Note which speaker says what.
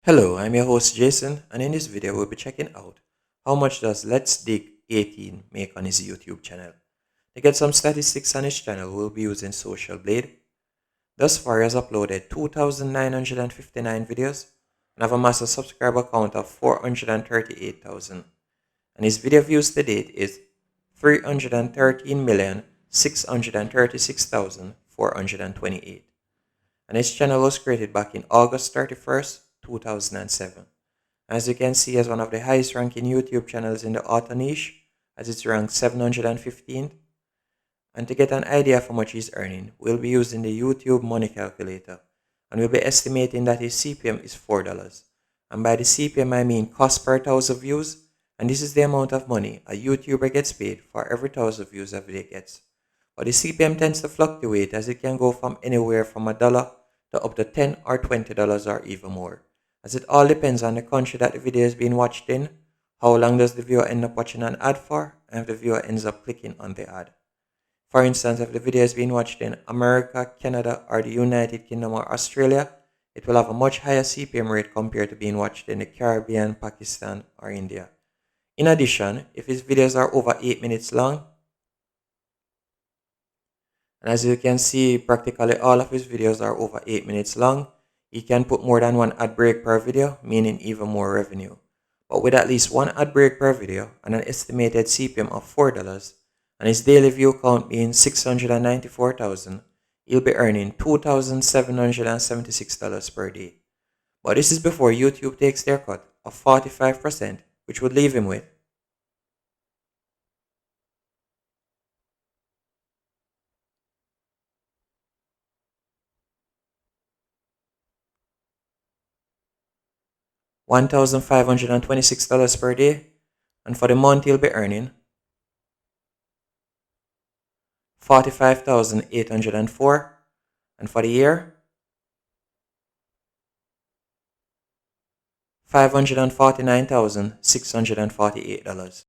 Speaker 1: Hello, I'm your host Jason, and in this video we'll be checking out how much does LetsDig18 make on his YouTube channel. To get some statistics on his channel, we'll be using Social Blade. Thus far, he has uploaded 2,959 videos and have amassed a subscriber count of 438,000. And his video views to date is 313,636,428. And his channel was created back in August 31st, 2007. As you can see, as one of the highest ranking YouTube channels in the auto niche, as it's ranked 715th. And to get an idea of how much he's earning, we'll be using the YouTube money calculator, and we'll be estimating that his CPM is $4. And by the CPM I mean cost per 1,000 views, and this is the amount of money a YouTuber gets paid for every 1,000 views a video gets. But the CPM tends to fluctuate, as it can go from anywhere from $1 to up to $10 or $20 or even more, as it all depends on the country that the video is being watched in, how long does the viewer end up watching an ad for, and if the viewer ends up clicking on the ad. For instance, if the video is being watched in America, Canada, or the United Kingdom or Australia, it will have a much higher CPM rate compared to being watched in the Caribbean, Pakistan, or India. In addition, if his videos are over 8 minutes long, and as you can see, practically all of his videos are over 8 minutes long, he can put more than one ad break per video, meaning even more revenue. But with at least one ad break per video and an estimated CPM of $4, and his daily view count being 694,000, he'll be earning $2,776 per day. But this is before YouTube takes their cut of 45%, which would leave him with $1,526 per day, and for the month he'll be earning $45,804, and for the year $549,648.